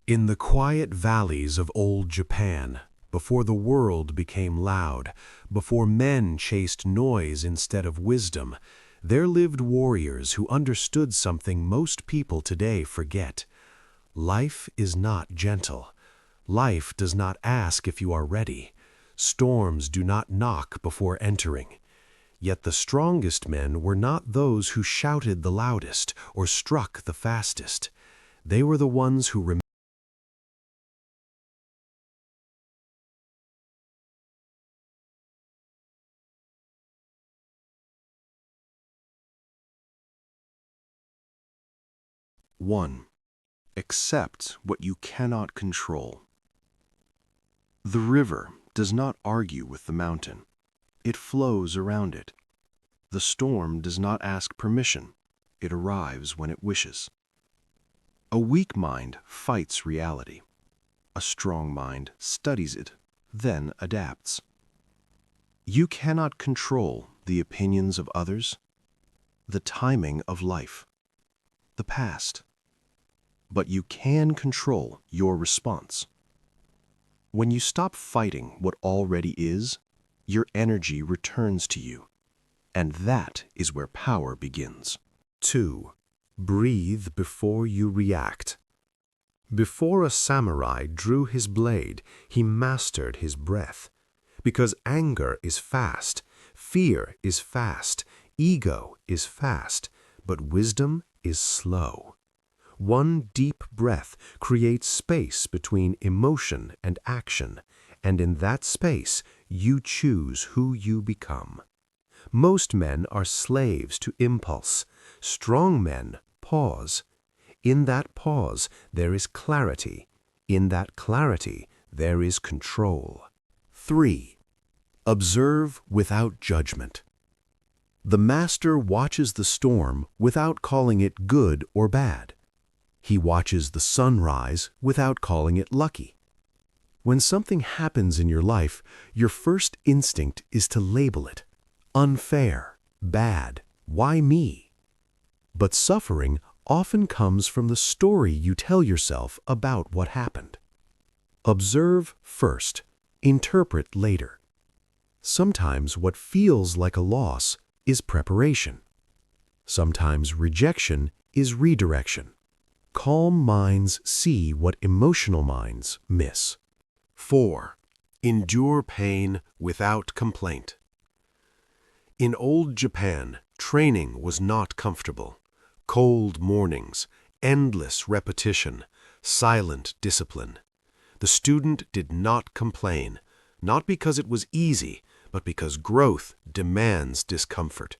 In the quiet valleys of old Japan, before the world became loud, before men chased noise instead of wisdom, there lived warriors who understood something most people today forget. Life is not gentle. Life does not ask if you are ready. Storms do not knock before entering. Yet the strongest men were not those who shouted the loudest or struck the fastest. They were the ones who remained. 1. Accept what you cannot control. The river does not argue with the mountain. It flows around it. The storm does not ask permission. It arrives when it wishes. A weak mind fights reality. A strong mind studies it, then adapts. You cannot control the opinions of others, the timing of life, the past. But you can control your response. When you stop fighting what already is, your energy returns to you. And that is where power begins. 2. Breathe before you react. Before a samurai drew his blade, he mastered his breath. Because anger is fast, fear is fast, ego is fast, but wisdom is slow. One deep breath creates space between emotion and action, and in that space, you choose who you become. Most men are slaves to impulse. Strong men pause. In that pause, there is clarity. In that clarity, there is control. 3. Observe without judgment. The master watches the storm without calling it good or bad. He watches the sunrise without calling it lucky. When something happens in your life, your first instinct is to label it. Unfair, bad, why me? But suffering often comes from the story you tell yourself about what happened. Observe first, interpret later. Sometimes what feels like a loss is preparation. Sometimes rejection is redirection. Calm minds see what emotional minds miss. 4. Endure pain without complaint. In old Japan, training was not comfortable. Cold mornings, endless repetition, silent discipline. The student did not complain, not because it was easy, but because growth demands discomfort.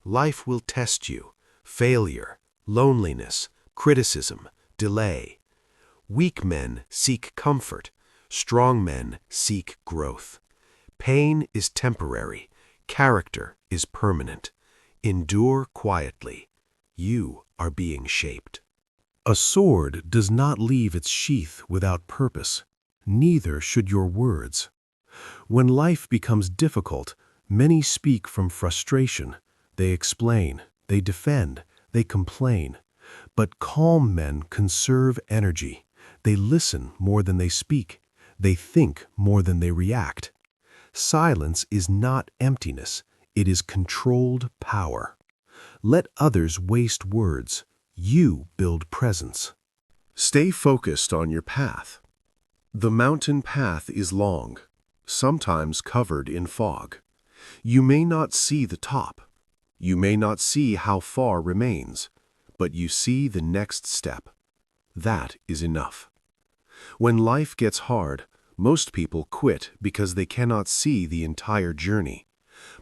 Life will test you, failure, loneliness, criticism, delay. Weak men seek comfort. Strong men seek growth. Pain is temporary. Character is permanent. Endure quietly. You are being shaped. A sword does not leave its sheath without purpose. Neither should your words. When life becomes difficult, many speak from frustration. They explain, they defend, they complain. But calm men conserve energy. They listen more than they speak. They think more than they react. Silence is not emptiness. It is controlled power. Let others waste words. You build presence. Stay focused on your path. The mountain path is long, sometimes covered in fog. You may not see the top. You may not see how far remains. But you see the next step. That is enough. When life gets hard, most people quit because they cannot see the entire journey.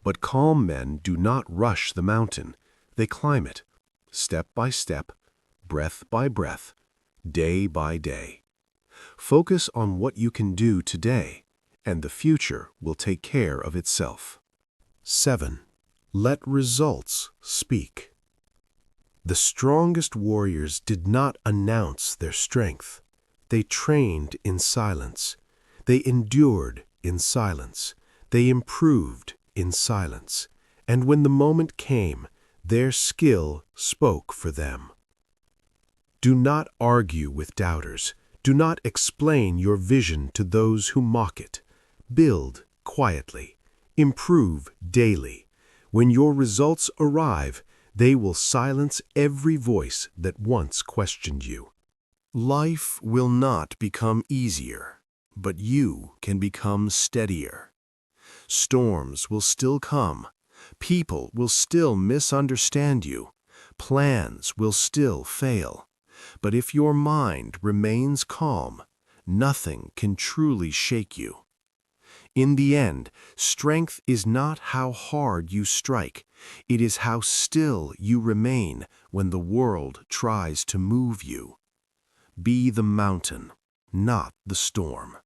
But calm men do not rush the mountain. They climb it, step by step, breath by breath, day by day. Focus on what you can do today, and the future will take care of itself. 7. Let results speak. The strongest warriors did not announce their strength. They trained in silence. They endured in silence. They improved in silence. And when the moment came, their skill spoke for them. Do not argue with doubters. Do not explain your vision to those who mock it. Build quietly. Improve daily. When your results arrive, they will silence every voice that once questioned you. Life will not become easier, but you can become steadier. Storms will still come. People will still misunderstand you. Plans will still fail. But if your mind remains calm, nothing can truly shake you. In the end, strength is not how hard you strike. It is how still you remain when the world tries to move you. Be the mountain, not the storm.